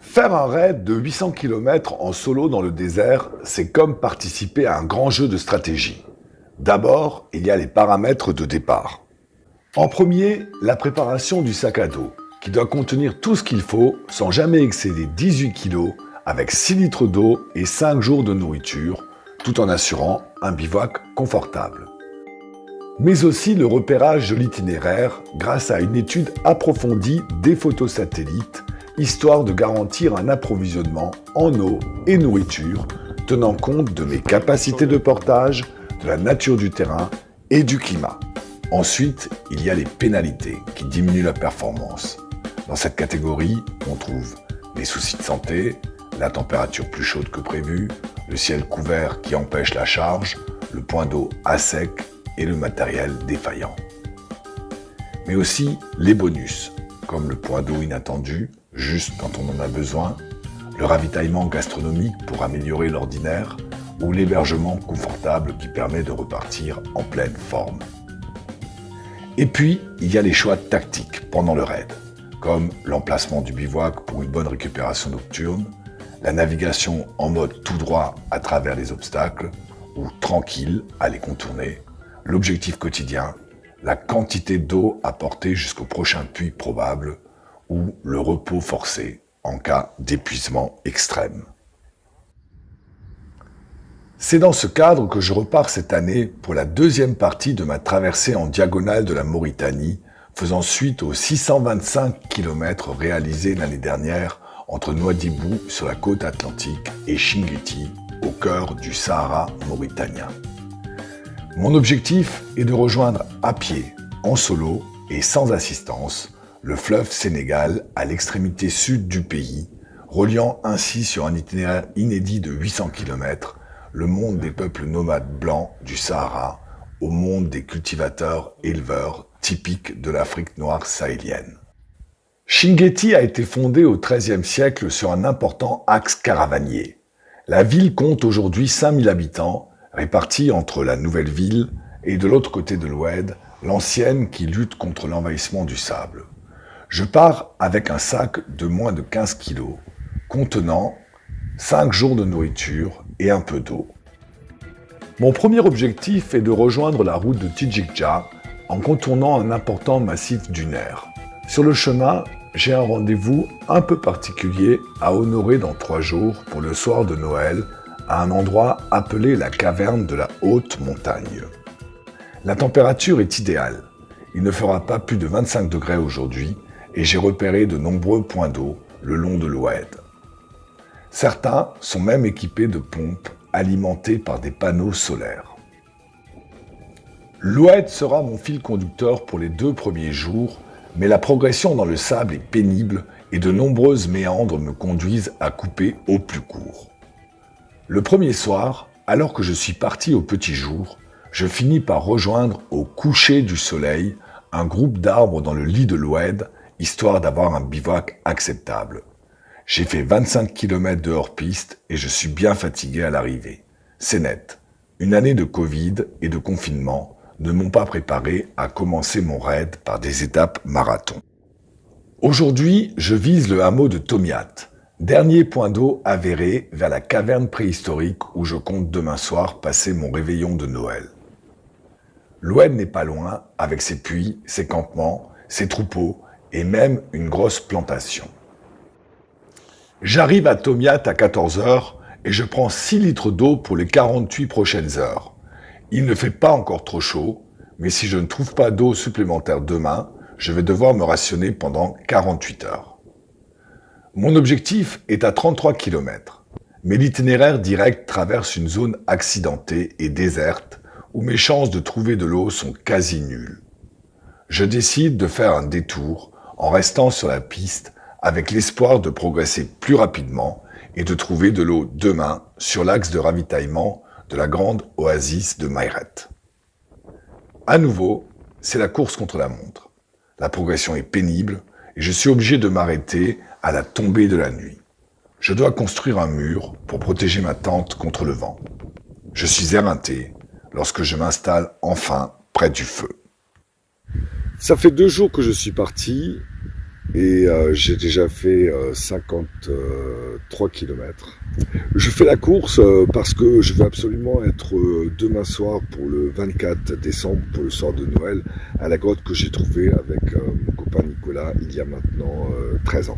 Faire un raid de 800 km en solo dans le désert, c'est comme participer à un grand jeu de stratégie. D'abord, il y a les paramètres de départ. En premier, la préparation du sac à dos, qui doit contenir tout ce qu'il faut sans jamais excéder 18 kg, avec 6 litres d'eau et 5 jours de nourriture, tout en assurant un bivouac confortable. Mais aussi le repérage de l'itinéraire grâce à une étude approfondie des photos satellites, histoire de garantir un approvisionnement en eau et nourriture, tenant compte de mes capacités de portage, de la nature du terrain et du climat. Ensuite, il y a les pénalités qui diminuent la performance. Dans cette catégorie, on trouve les soucis de santé, la température plus chaude que prévu, le ciel couvert qui empêche la charge, le point d'eau à sec et le matériel défaillant. Mais aussi les bonus, comme le point d'eau inattendu, juste quand on en a besoin, le ravitaillement gastronomique pour améliorer l'ordinaire ou l'hébergement confortable qui permet de repartir en pleine forme. Et puis, il y a les choix tactiques pendant le raid, comme l'emplacement du bivouac pour une bonne récupération nocturne, la navigation en mode tout droit à travers les obstacles, ou tranquille à les contourner, l'objectif quotidien, la quantité d'eau à porter jusqu'au prochain puits probable, ou le repos forcé en cas d'épuisement extrême. C'est dans ce cadre que je repars cette année pour la deuxième partie de ma traversée en diagonale de la Mauritanie, faisant suite aux 625 km réalisés l'année dernière entre Nouadhibou sur la côte atlantique et Chinguetti au cœur du Sahara mauritanien. Mon objectif est de rejoindre à pied, en solo et sans assistance, le fleuve Sénégal à l'extrémité sud du pays, reliant ainsi sur un itinéraire inédit de 800 km le monde des peuples nomades blancs du Sahara au monde des cultivateurs-éleveurs typiques de l'Afrique noire sahélienne. Chinguetti a été fondée au XIIIe siècle sur un important axe caravanier. La ville compte aujourd'hui 5000 habitants, répartis entre la nouvelle ville et de l'autre côté de l'Oued, l'ancienne qui lutte contre l'envahissement du sable. Je pars avec un sac de moins de 15 kg, contenant 5 jours de nourriture et un peu d'eau. Mon premier objectif est de rejoindre la route de Tidjikja en contournant un important massif dunaire. Sur le chemin, j'ai un rendez-vous un peu particulier à honorer dans 3 jours pour le soir de Noël à un endroit appelé la caverne de la haute montagne. La température est idéale. Il ne fera pas plus de 25 degrés aujourd'hui et j'ai repéré de nombreux points d'eau le long de l'Oued. Certains sont même équipés de pompes alimentées par des panneaux solaires. L'Oued sera mon fil conducteur pour les 2 premiers jours, mais la progression dans le sable est pénible et de nombreuses méandres me conduisent à couper au plus court. Le premier soir, alors que je suis parti au petit jour, je finis par rejoindre au coucher du soleil un groupe d'arbres dans le lit de l'Oued, histoire d'avoir un bivouac acceptable. J'ai fait 25 km de hors-piste et je suis bien fatigué à l'arrivée. C'est net. Une année de Covid et de confinement ne m'ont pas préparé à commencer mon raid par des étapes marathon. Aujourd'hui, je vise le hameau de Tomiat, dernier point d'eau avéré vers la caverne préhistorique où je compte demain soir passer mon réveillon de Noël. L'Oued n'est pas loin, avec ses puits, ses campements, ses troupeaux et même une grosse plantation. J'arrive à Tomiat à 14 h et je prends 6 litres d'eau pour les 48 prochaines heures. Il ne fait pas encore trop chaud, mais si je ne trouve pas d'eau supplémentaire demain, je vais devoir me rationner pendant 48 heures. Mon objectif est à 33 km, mais l'itinéraire direct traverse une zone accidentée et déserte où mes chances de trouver de l'eau sont quasi nulles. Je décide de faire un détour en restant sur la piste avec l'espoir de progresser plus rapidement et de trouver de l'eau demain sur l'axe de ravitaillement de la grande oasis de Mayret. À nouveau, c'est la course contre la montre. La progression est pénible et je suis obligé de m'arrêter à la tombée de la nuit. Je dois construire un mur pour protéger ma tente contre le vent. Je suis éreinté lorsque je m'installe enfin près du feu. Ça fait 2 jours que je suis parti. et j'ai déjà fait 53 km. Je fais la course parce que je veux absolument être demain soir pour le 24 décembre, pour le soir de Noël, à la grotte que j'ai trouvée avec mon copain Nicolas il y a maintenant 13 ans.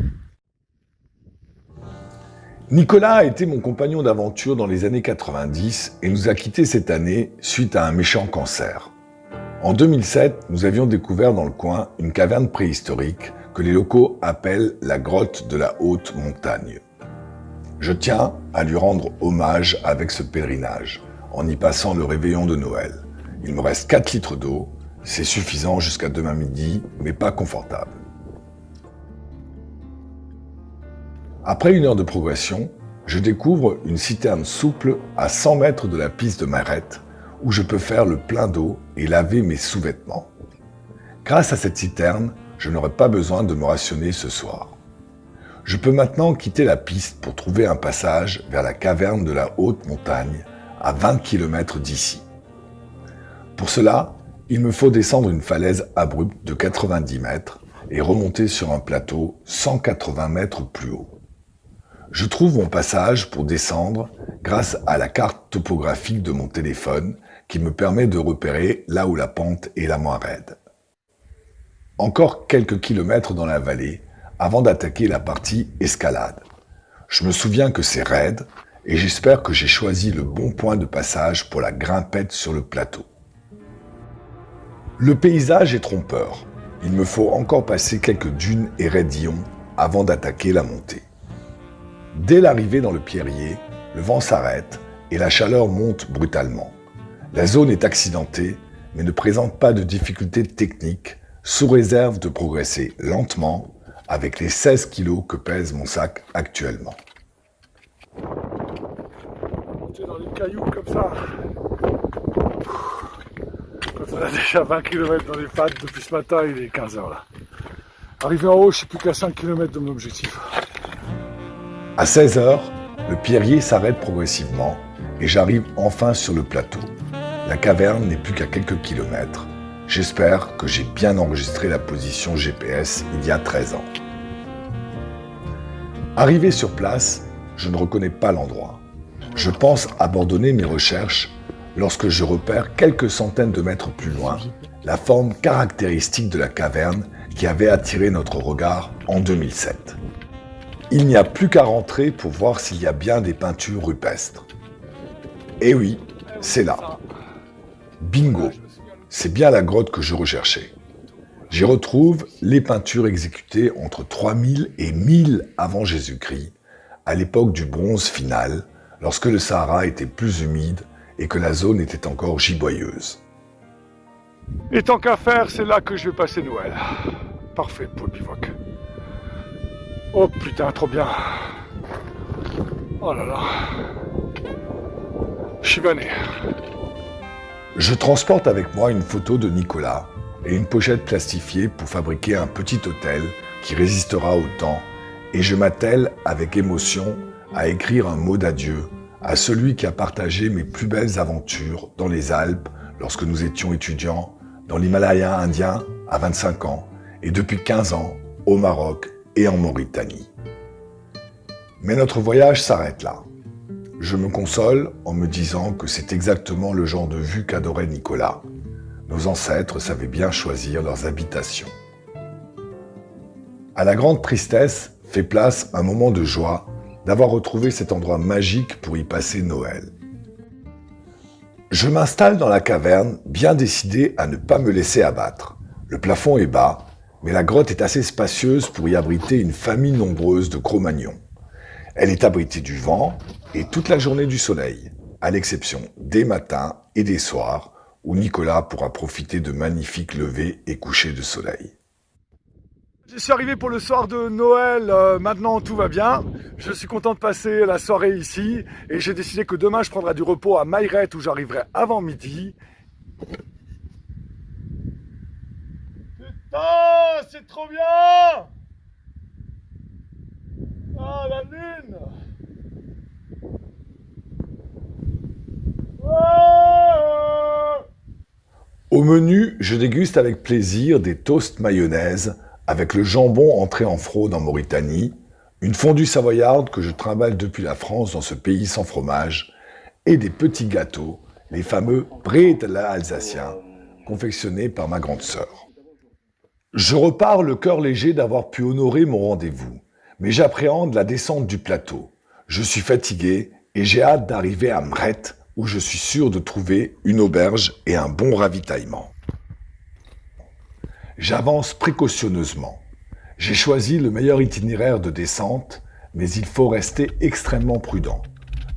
Nicolas a été mon compagnon d'aventure dans les années 90 et nous a quittés cette année suite à un méchant cancer. En 2007, nous avions découvert dans le coin une caverne préhistorique que les locaux appellent la grotte de la haute montagne. Je tiens à lui rendre hommage avec ce pèlerinage, en y passant le réveillon de Noël. Il me reste 4 litres d'eau, c'est suffisant jusqu'à demain midi, mais pas confortable. Après 1 heure de progression, je découvre une citerne souple à 100 mètres de la piste de Marette, où je peux faire le plein d'eau et laver mes sous-vêtements. Grâce à cette citerne, je n'aurai pas besoin de me rationner ce soir. Je peux maintenant quitter la piste pour trouver un passage vers la caverne de la haute montagne, à 20 km d'ici. Pour cela, il me faut descendre une falaise abrupte de 90 mètres et remonter sur un plateau 180 mètres plus haut. Je trouve mon passage pour descendre grâce à la carte topographique de mon téléphone qui me permet de repérer là où la pente est la moins raide. Encore quelques kilomètres dans la vallée avant d'attaquer la partie escalade. Je me souviens que c'est raide et j'espère que j'ai choisi le bon point de passage pour la grimpette sur le plateau. Le paysage est trompeur. Il me faut encore passer quelques dunes et raidillons avant d'attaquer la montée. Dès l'arrivée dans le pierrier, le vent s'arrête et la chaleur monte brutalement. La zone est accidentée, mais ne présente pas de difficultés techniques, sous réserve de progresser lentement avec les 16 kilos que pèse mon sac actuellement. Monter dans les cailloux comme ça, quand on a déjà 20 km dans les pattes depuis ce matin, il est 15 h là. Arrivé en haut, je suis plus qu'à 5 km de mon objectif. À 16 h, le pierrier s'arrête progressivement et j'arrive enfin sur le plateau. La caverne n'est plus qu'à quelques kilomètres. J'espère que j'ai bien enregistré la position GPS il y a 13 ans. Arrivé sur place, je ne reconnais pas l'endroit. Je pense abandonner mes recherches lorsque je repère quelques centaines de mètres plus loin la forme caractéristique de la caverne qui avait attiré notre regard en 2007. Il n'y a plus qu'à rentrer pour voir s'il y a bien des peintures rupestres. Et oui, c'est là. Bingo, c'est bien la grotte que je recherchais. J'y retrouve les peintures exécutées entre 3000 et 1000 avant Jésus-Christ, à l'époque du bronze final, lorsque le Sahara était plus humide et que la zone était encore giboyeuse. Et tant qu'à faire, c'est là que je vais passer Noël. Parfait pour le bivouac. Oh putain, trop bien. Oh là là. Je suis vanné. Je transporte avec moi une photo de Nicolas et une pochette plastifiée pour fabriquer un petit hôtel qui résistera au temps et je m'attelle avec émotion à écrire un mot d'adieu à celui qui a partagé mes plus belles aventures dans les Alpes lorsque nous étions étudiants, dans l'Himalaya indien à 25 ans et depuis 15 ans au Maroc et en Mauritanie. Mais notre voyage s'arrête là. Je me console en me disant que c'est exactement le genre de vue qu'adorait Nicolas. Nos ancêtres savaient bien choisir leurs habitations. À la grande tristesse fait place un moment de joie d'avoir retrouvé cet endroit magique pour y passer Noël. Je m'installe dans la caverne, bien décidé à ne pas me laisser abattre. Le plafond est bas, mais la grotte est assez spacieuse pour y abriter une famille nombreuse de Cro-Magnons. Elle est abritée du vent et toute la journée du soleil, à l'exception des matins et des soirs où Nicolas pourra profiter de magnifiques levées et couchers de soleil. Je suis arrivé pour le soir de Noël, maintenant tout va bien. Je suis content de passer la soirée ici et j'ai décidé que demain je prendrai du repos à Mayrette où j'arriverai avant midi. Putain, c'est trop bien! Ah, la lune! Au menu, je déguste avec plaisir des toasts mayonnaise avec le jambon entré en fraude en Mauritanie, une fondue savoyarde que je trimballe depuis la France dans ce pays sans fromage, et des petits gâteaux, les fameux bredela alsaciens, confectionnés par ma grande sœur. Je repars le cœur léger d'avoir pu honorer mon rendez-vous, mais j'appréhende la descente du plateau. Je suis fatigué et j'ai hâte d'arriver à Mret, où je suis sûr de trouver une auberge et un bon ravitaillement. J'avance précautionneusement. J'ai choisi le meilleur itinéraire de descente, mais il faut rester extrêmement prudent.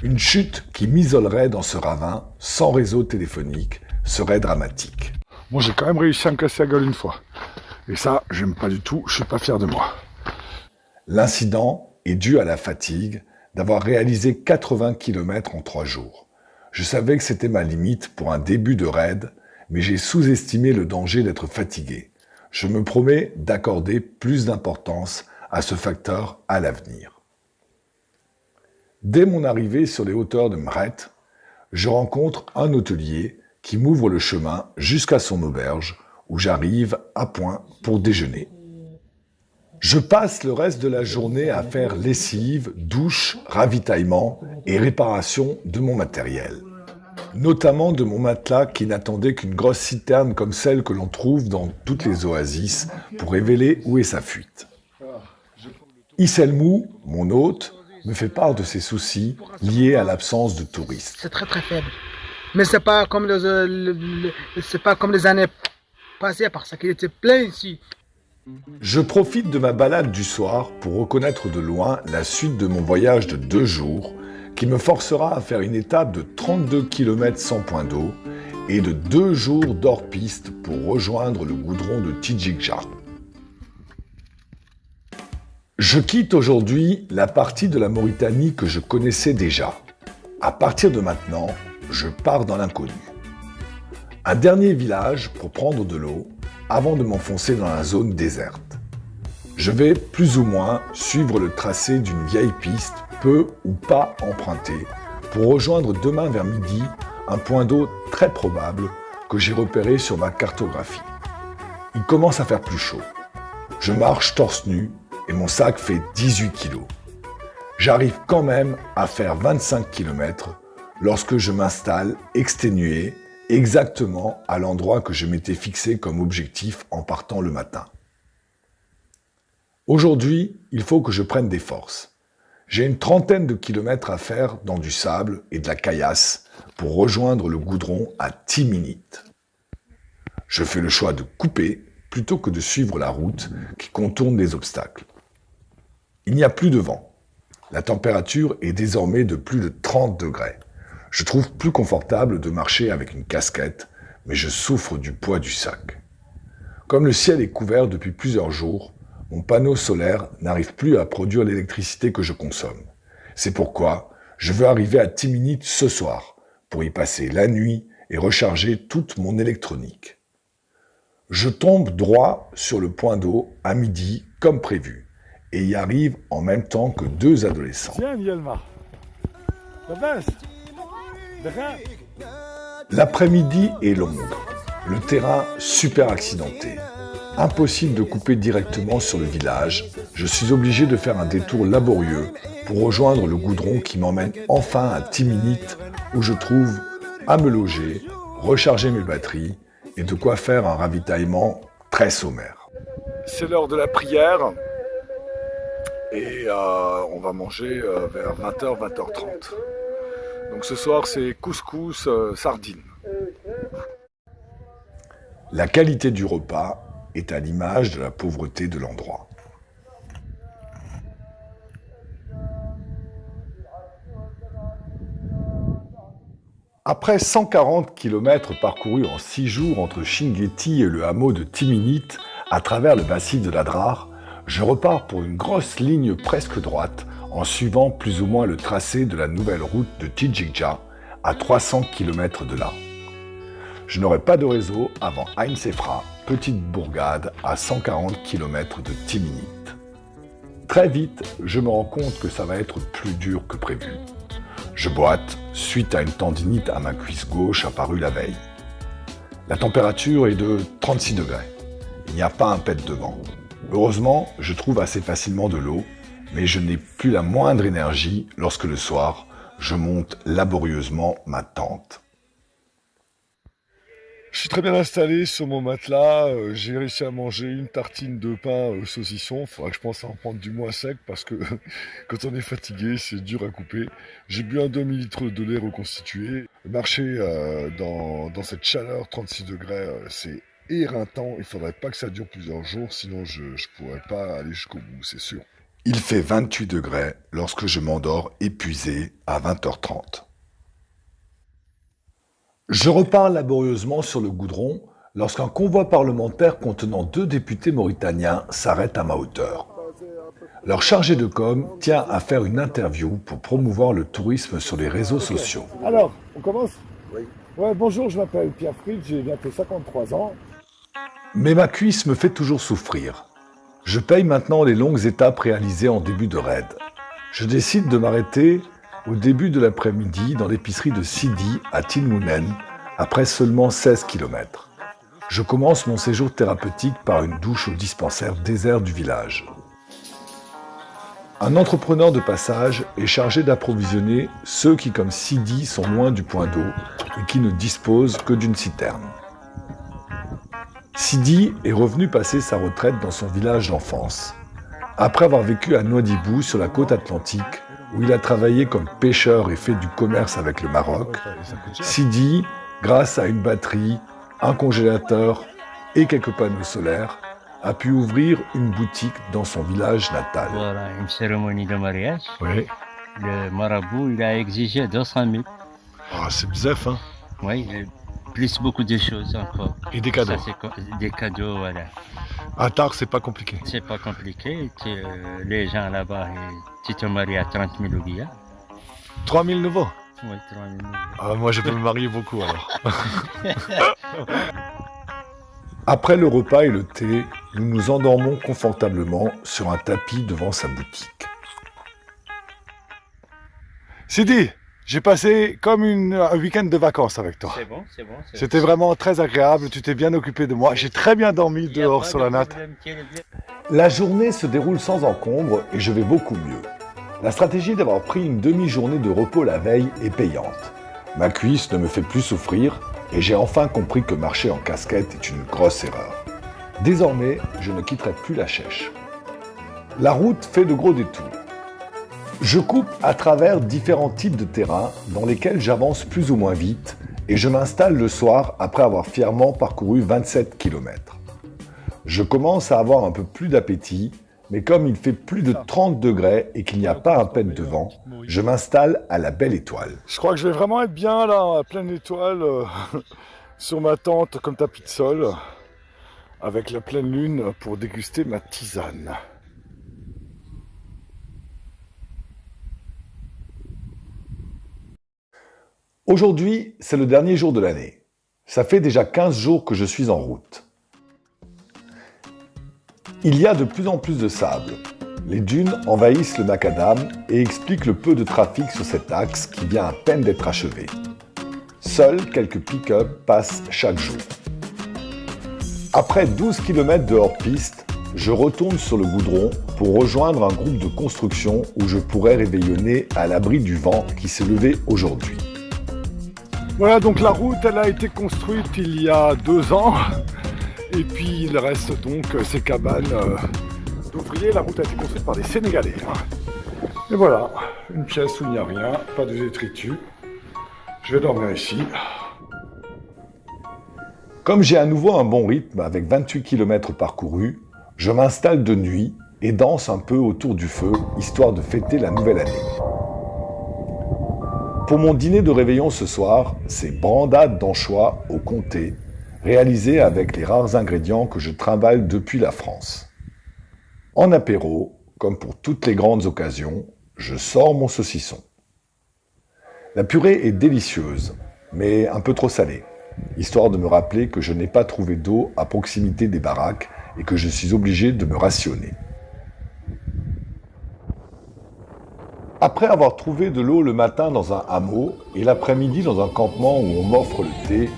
Une chute qui m'isolerait dans ce ravin, sans réseau téléphonique, serait dramatique. Moi, j'ai quand même réussi à me casser la gueule une fois. Et ça, j'aime pas du tout, je suis pas fier de moi. L'incident est dû à la fatigue d'avoir réalisé 80 km en 3 jours. Je savais que c'était ma limite pour un début de raid, mais j'ai sous-estimé le danger d'être fatigué. Je me promets d'accorder plus d'importance à ce facteur à l'avenir. Dès mon arrivée sur les hauteurs de Mret, je rencontre un hôtelier qui m'ouvre le chemin jusqu'à son auberge où j'arrive à point pour déjeuner. Je passe le reste de la journée à faire lessive, douche, ravitaillement et réparation de mon matériel. Notamment de mon matelas qui n'attendait qu'une grosse citerne comme celle que l'on trouve dans toutes les oasis pour révéler où est sa fuite. Isselmou, mon hôte, me fait part de ses soucis liés à l'absence de touristes. C'est très faible. Mais c'est pas comme les années passées parce qu'il était plein ici. Je profite de ma balade du soir pour reconnaître de loin la suite de mon voyage de 2 jours qui me forcera à faire une étape de 32 km sans point d'eau et de 2 jours d'hors-piste pour rejoindre le goudron de Tidjikja. Je quitte aujourd'hui la partie de la Mauritanie que je connaissais déjà. À partir de maintenant, je pars dans l'inconnu. Un dernier village pour prendre de l'eau avant de m'enfoncer dans la zone déserte. Je vais plus ou moins suivre le tracé d'une vieille piste peu ou pas empruntée pour rejoindre demain vers midi un point d'eau très probable que j'ai repéré sur ma cartographie. Il commence à faire plus chaud. Je marche torse nu et mon sac fait 18 kilos. J'arrive quand même à faire 25 km lorsque je m'installe exténué exactement à l'endroit que je m'étais fixé comme objectif en partant le matin. Aujourd'hui, il faut que je prenne des forces. J'ai une trentaine de kilomètres à faire dans du sable et de la caillasse pour rejoindre le goudron à 10 minutes. Je fais le choix de couper plutôt que de suivre la route qui contourne les obstacles. Il n'y a plus de vent. La température est désormais de plus de 30 degrés. Je trouve plus confortable de marcher avec une casquette, mais je souffre du poids du sac. Comme le ciel est couvert depuis plusieurs jours, mon panneau solaire n'arrive plus à produire l'électricité que je consomme. C'est pourquoi je veux arriver à Timinit ce soir, pour y passer la nuit et recharger toute mon électronique. Je tombe droit sur le point d'eau à midi, comme prévu, et y arrive en même temps que 2 adolescents. Tiens, Yelma. L'après-midi est longue, le terrain super accidenté. Impossible de couper directement sur le village, je suis obligé de faire un détour laborieux pour rejoindre le goudron qui m'emmène enfin à Timinit où je trouve à me loger, recharger mes batteries et de quoi faire un ravitaillement très sommaire. C'est l'heure de la prière et on va manger vers 20h, 20h30. Donc ce soir, c'est couscous, sardines. La qualité du repas est à l'image de la pauvreté de l'endroit. Après 140 km parcourus en 6 jours entre Chinguetti et le hameau de Timinit, à travers le massif de l'Adrar, je repars pour une grosse ligne presque droite en suivant plus ou moins le tracé de la nouvelle route de Tidjikja à 300 km de là. Je n'aurai pas de réseau avant Ain Sefra, petite bourgade à 140 km de Timinit. Très vite, je me rends compte que ça va être plus dur que prévu. Je boite suite à une tendinite à ma cuisse gauche apparue la veille. La température est de 36 degrés. Il n'y a pas un pet de vent. Heureusement, je trouve assez facilement de l'eau, mais je n'ai plus la moindre énergie lorsque le soir, je monte laborieusement ma tente. Je suis très bien installé sur mon matelas, j'ai réussi à manger une tartine de pain saucisson, il faudra que je pense à en prendre du moins sec parce que quand on est fatigué c'est dur à couper. J'ai bu un demi-litre de lait reconstitué. Marcher dans cette chaleur 36 degrés c'est éreintant, il faudrait pas que ça dure plusieurs jours sinon je pourrais pas aller jusqu'au bout, c'est sûr. Il fait 28 degrés lorsque je m'endors épuisé à 20h30. Je repars laborieusement sur le goudron lorsqu'un convoi parlementaire contenant 2 députés mauritaniens s'arrête à ma hauteur. Leur chargé de com tient à faire une interview pour promouvoir le tourisme sur les réseaux sociaux. Alors, on commence? Oui. Ouais, bonjour, je m'appelle Pierre Fritz, j'ai bientôt 53 ans. Mais ma cuisse me fait toujours souffrir. Je paye maintenant les longues étapes réalisées en début de raid. Je décide de m'arrêter au début de l'après-midi dans l'épicerie de Sidi à Tinmounen, après seulement 16 km. Je commence mon séjour thérapeutique par une douche au dispensaire désert du village. Un entrepreneur de passage est chargé d'approvisionner ceux qui, comme Sidi, sont loin du point d'eau et qui ne disposent que d'une citerne. Sidi est revenu passer sa retraite dans son village d'enfance. Après avoir vécu à Nouadhibou sur la côte atlantique, où il a travaillé comme pêcheur et fait du commerce avec le Maroc, Sidi, grâce à une batterie, un congélateur et quelques panneaux solaires, a pu ouvrir une boutique dans son village natal. Voilà, une cérémonie de mariage. Oui. Le marabout, il a exigé 200 000. Ah, c'est bzef, hein. Oui, et plus beaucoup de choses encore. Et des cadeaux. Ça, c'est des cadeaux, voilà. À Tard, c'est pas compliqué. C'est pas compliqué. Les gens là-bas, tu te maries à 30 000 oublias. 3000 nouveaux. Oui, 30 000 Ah, moi, je peux me marier beaucoup, alors. Après le repas et le thé, nous nous endormons confortablement sur un tapis devant sa boutique. Sidi, j'ai passé comme un week-end de vacances avec toi. C'est bon, c'est bon. C'était vraiment très agréable, tu t'es bien occupé de moi. J'ai très bien dormi dehors sur la natte. La journée se déroule sans encombre et je vais beaucoup mieux. La stratégie d'avoir pris une demi-journée de repos la veille est payante. Ma cuisse ne me fait plus souffrir et j'ai enfin compris que marcher en casquette est une grosse erreur. Désormais, je ne quitterai plus la Chèche. La route fait de gros détours. Je coupe à travers différents types de terrains dans lesquels j'avance plus ou moins vite et je m'installe le soir après avoir fièrement parcouru 27 km. Je commence à avoir un peu plus d'appétit, mais comme il fait plus de 30 degrés et qu'il n'y a pas un pet de vent, je m'installe à la Belle Étoile. Je crois que je vais vraiment être bien là, à pleine étoile, sur ma tente comme tapis de sol, avec la pleine lune pour déguster ma tisane. Aujourd'hui, c'est le dernier jour de l'année. Ça fait déjà 15 jours que je suis en route. Il y a de plus en plus de sable. Les dunes envahissent le macadam et expliquent le peu de trafic sur cet axe qui vient à peine d'être achevé. Seuls quelques pick-up passent chaque jour. Après 12 km de hors-piste, je retourne sur le goudron pour rejoindre un groupe de construction où je pourrais réveillonner à l'abri du vent qui s'est levé aujourd'hui. Voilà, donc la route, elle a été construite il y a 2 ans. Et puis il reste donc ces cabanes d'ouvriers. La route a été construite par des Sénégalais. Et voilà, une pièce où il n'y a rien, pas de détritus. Je vais dormir ici. Comme j'ai à nouveau un bon rythme avec 28 km parcourus, je m'installe de nuit et danse un peu autour du feu, histoire de fêter la nouvelle année. Pour mon dîner de réveillon ce soir, c'est brandade d'anchois au comté, réalisé avec les rares ingrédients que je trimballe depuis la France. En apéro, comme pour toutes les grandes occasions, je sors mon saucisson. La purée est délicieuse, mais un peu trop salée, histoire de me rappeler que je n'ai pas trouvé d'eau à proximité des baraques et que je suis obligé de me rationner. Après avoir trouvé de l'eau le matin dans un hameau et l'après-midi dans un campement où on m'offre le thé,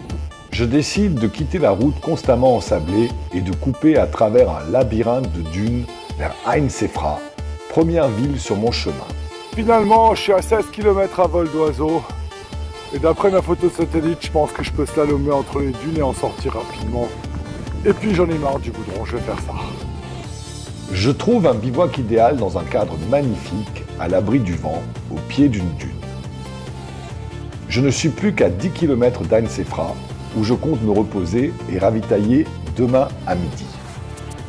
Je décide de quitter la route constamment ensablée et de couper à travers un labyrinthe de dunes vers Ain Sefra, première ville sur mon chemin. Finalement, je suis à 16 km à vol d'oiseau. Et d'après ma photo de satellite, je pense que je peux slalomer entre les dunes et en sortir rapidement. Et puis j'en ai marre du goudron, je vais faire ça. Je trouve un bivouac idéal dans un cadre magnifique, à l'abri du vent, au pied d'une dune. Je ne suis plus qu'à 10 km d'Ain Sefra, où je compte me reposer et ravitailler demain à midi.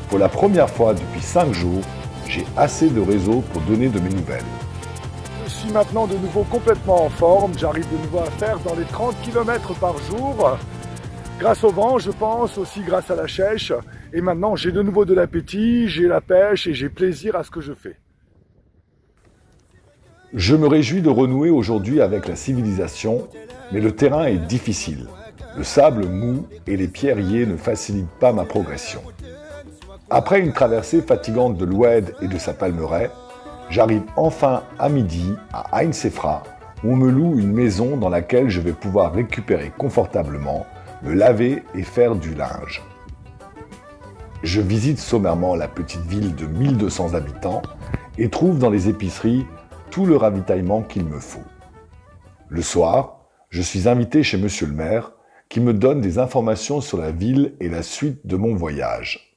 Pour la première fois depuis 5 jours, j'ai assez de réseau pour donner de mes nouvelles. Je suis maintenant de nouveau complètement en forme, j'arrive de nouveau à faire dans les 30 km par jour. Grâce au vent, je pense, aussi grâce à la chèche. Et maintenant, j'ai de nouveau de l'appétit, j'ai la pêche et j'ai plaisir à ce que je fais. Je me réjouis de renouer aujourd'hui avec la civilisation, mais le terrain est difficile. Le sable mou et les pierriers ne facilitent pas ma progression. Après une traversée fatigante de l'Oued et de sa palmeraie, j'arrive enfin à midi à Ain Sefra, où on me loue une maison dans laquelle je vais pouvoir récupérer confortablement, me laver et faire du linge. Je visite sommairement la petite ville de 1200 habitants et trouve dans les épiceries tout le ravitaillement qu'il me faut. Le soir, je suis invité chez Monsieur le maire qui me donne des informations sur la ville et la suite de mon voyage.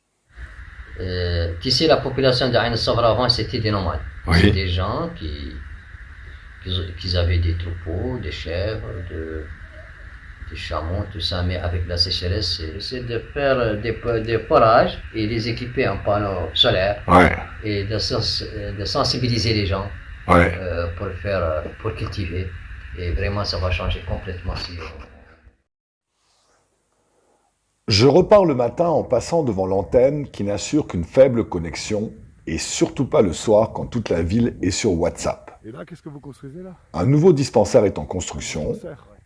Ici, la population d'Ain Sefra avant, c'était des nomades. Oui. C'est des gens qui avaient des troupeaux, des chèvres, des chameaux, tout ça, mais avec la sécheresse, c'est de faire des forages et les équiper en panneaux solaires et de sensibiliser les gens pour cultiver. Et vraiment, ça va changer complètement. Je repars le matin en passant devant l'antenne qui n'assure qu'une faible connexion et surtout pas le soir quand toute la ville est sur WhatsApp. Et là, qu'est-ce que vous construisez là? Un nouveau dispensaire est en construction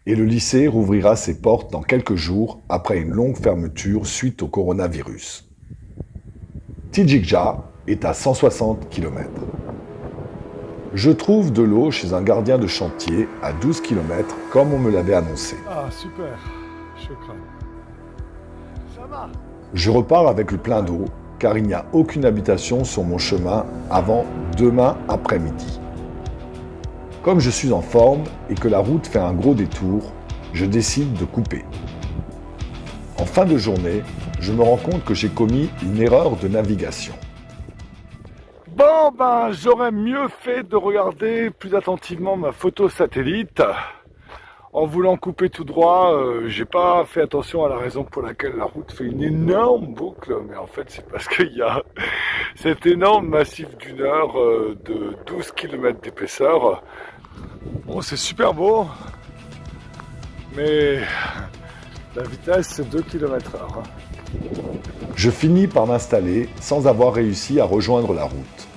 et le lycée rouvrira ses portes dans quelques jours après une longue fermeture suite au coronavirus. Tijikja est à 160 km. Je trouve de l'eau chez un gardien de chantier à 12 km comme on me l'avait annoncé. Ah, super, je crains. Ça va. Je repars avec le plein d'eau car il n'y a aucune habitation sur mon chemin avant demain après-midi. Comme je suis en forme et que la route fait un gros détour, je décide de couper. En fin de journée, je me rends compte que j'ai commis une erreur de navigation. Bon, ben, j'aurais mieux fait de regarder plus attentivement ma photo satellite. En voulant couper tout droit, j'ai pas fait attention à la raison pour laquelle la route fait une énorme boucle, mais en fait c'est parce qu'il y a cet énorme massif d'une heure de 12 km d'épaisseur. Bon, c'est super beau, mais la vitesse c'est 2 km/h. Je finis par m'installer sans avoir réussi à rejoindre la route.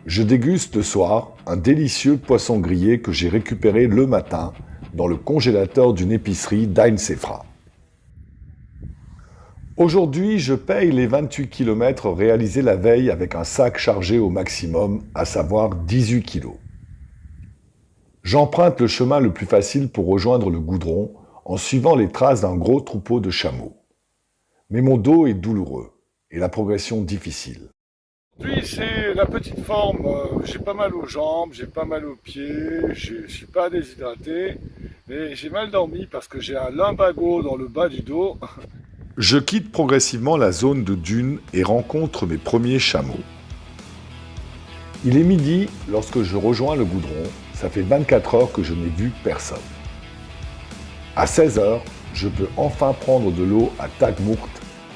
Je déguste le soir un délicieux poisson grillé que j'ai récupéré le matin dans le congélateur d'une épicerie d'Ain Sefra. Aujourd'hui, je paye les 28 km réalisés la veille avec un sac chargé au maximum, à savoir 18 kg. J'emprunte le chemin le plus facile pour rejoindre le goudron en suivant les traces d'un gros troupeau de chameaux. Mais mon dos est douloureux et la progression difficile. Puis c'est la petite forme, j'ai pas mal aux jambes, j'ai pas mal aux pieds, je suis pas déshydraté, mais j'ai mal dormi parce que j'ai un lumbago dans le bas du dos. Je quitte progressivement la zone de dunes et rencontre mes premiers chameaux. Il est midi lorsque je rejoins le goudron, ça fait 24 heures que je n'ai vu personne. À 16 heures, je peux enfin prendre de l'eau à Tagmourt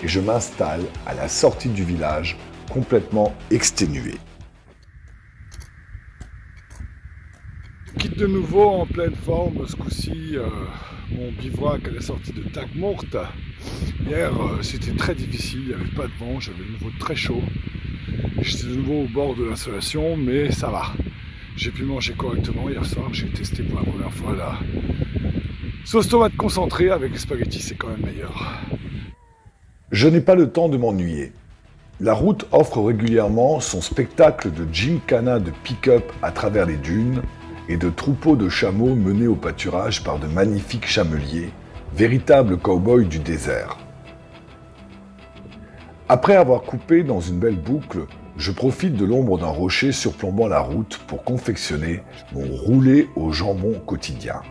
et je m'installe à la sortie du village, complètement exténué. Je quitte de nouveau en pleine forme, ce coup-ci, mon bivouac à la sortie de Tagmourt. Hier, c'était très difficile, il n'y avait pas de vent, j'avais de nouveau très chaud. J'étais de nouveau au bord de l'installation, mais ça va. J'ai pu manger correctement hier soir, j'ai testé pour la première fois la sauce tomate concentrée avec les spaghettis, c'est quand même meilleur. Je n'ai pas le temps de m'ennuyer. La route offre régulièrement son spectacle de gymkhana de pick-up à travers les dunes et de troupeaux de chameaux menés au pâturage par de magnifiques chameliers véritable cow-boy du désert. Après avoir coupé dans une belle boucle, je profite de l'ombre d'un rocher surplombant la route pour confectionner mon roulé au jambon quotidien.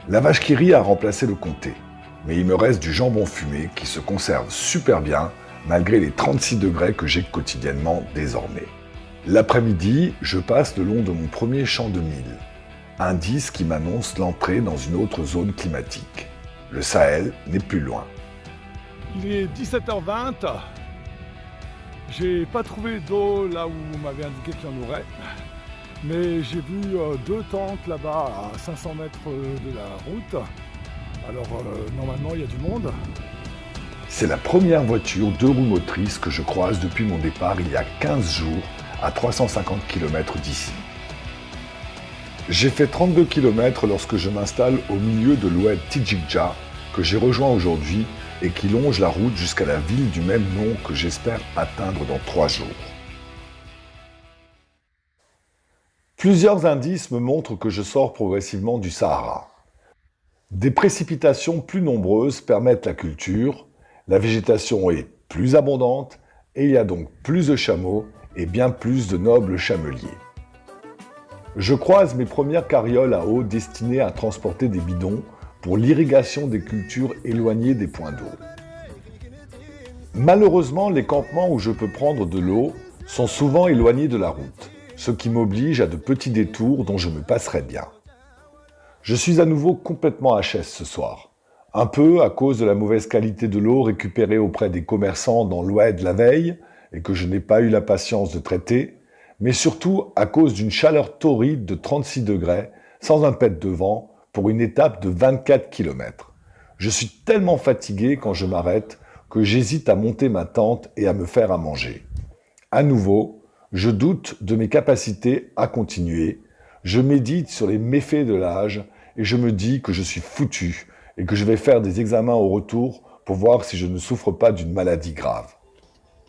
La vache qui rit a remplacé le comté, mais il me reste du jambon fumé qui se conserve super bien malgré les 36 degrés que j'ai quotidiennement désormais. L'après-midi, je passe le long de mon premier champ de mil, indice qui m'annonce l'entrée dans une autre zone climatique. Le Sahel n'est plus loin. Il est 17h20. J'ai pas trouvé d'eau là où on m'avait indiqué qu'il y en aurait. Mais j'ai vu 2 tentes là-bas à 500 mètres de la route. Alors normalement il y a du monde. C'est la première voiture 2 roues motrices que je croise depuis mon départ il y a 15 jours à 350 km d'ici. J'ai fait 32 km lorsque je m'installe au milieu de l'oued Tijikja que j'ai rejoint aujourd'hui et qui longe la route jusqu'à la ville du même nom que j'espère atteindre dans 3 jours. Plusieurs indices me montrent que je sors progressivement du Sahara. Des précipitations plus nombreuses permettent la culture, la végétation est plus abondante et il y a donc plus de chameaux et bien plus de nobles chameliers. Je croise mes premières carrioles à eau destinées à transporter des bidons pour l'irrigation des cultures éloignées des points d'eau. Malheureusement, les campements où je peux prendre de l'eau sont souvent éloignés de la route, ce qui m'oblige à de petits détours dont je me passerai bien. Je suis à nouveau complètement HS ce soir. Un peu à cause de la mauvaise qualité de l'eau récupérée auprès des commerçants dans l'oued la veille et que je n'ai pas eu la patience de traiter, mais surtout à cause d'une chaleur torride de 36 degrés sans un pet de vent pour une étape de 24 km. Je suis tellement fatigué quand je m'arrête que j'hésite à monter ma tente et à me faire à manger. À nouveau, je doute de mes capacités à continuer, je médite sur les méfaits de l'âge et je me dis que je suis foutu et que je vais faire des examens au retour pour voir si je ne souffre pas d'une maladie grave.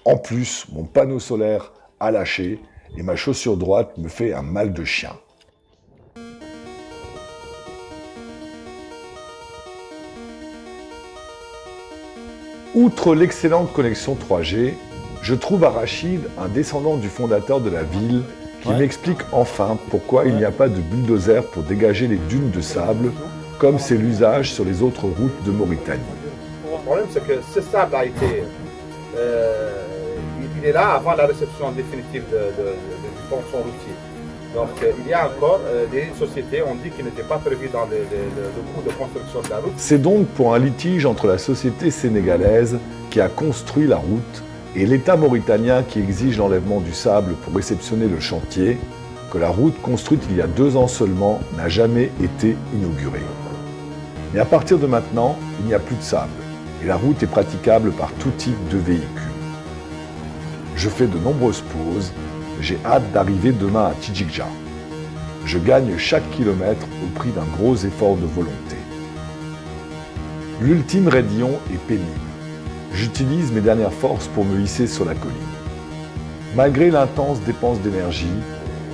En plus, mon panneau solaire a lâché et ma chaussure droite me fait un mal de chien. Outre l'excellente connexion 3G, je trouve à Rachid un descendant du fondateur de la ville qui m'explique enfin pourquoi il n'y a pas de bulldozer pour dégager les dunes de sable comme c'est l'usage sur les autres routes de Mauritanie. Le problème, c'est que ce sable a été... il est là avant la réception définitive du tronçon routier. Donc il y a encore des sociétés, on dit, qui n'étaient pas prévues dans le coût de construction de la route. C'est donc pour un litige entre la société sénégalaise qui a construit la route et l'État mauritanien qui exige l'enlèvement du sable pour réceptionner le chantier que la route construite il y a 2 ans seulement n'a jamais été inaugurée. Mais à partir de maintenant, il n'y a plus de sable et la route est praticable par tout type de véhicule. Je fais de nombreuses pauses, j'ai hâte d'arriver demain à Tijikja. Je gagne chaque kilomètre au prix d'un gros effort de volonté. L'ultime raidillon est pénible. J'utilise mes dernières forces pour me hisser sur la colline. Malgré l'intense dépense d'énergie,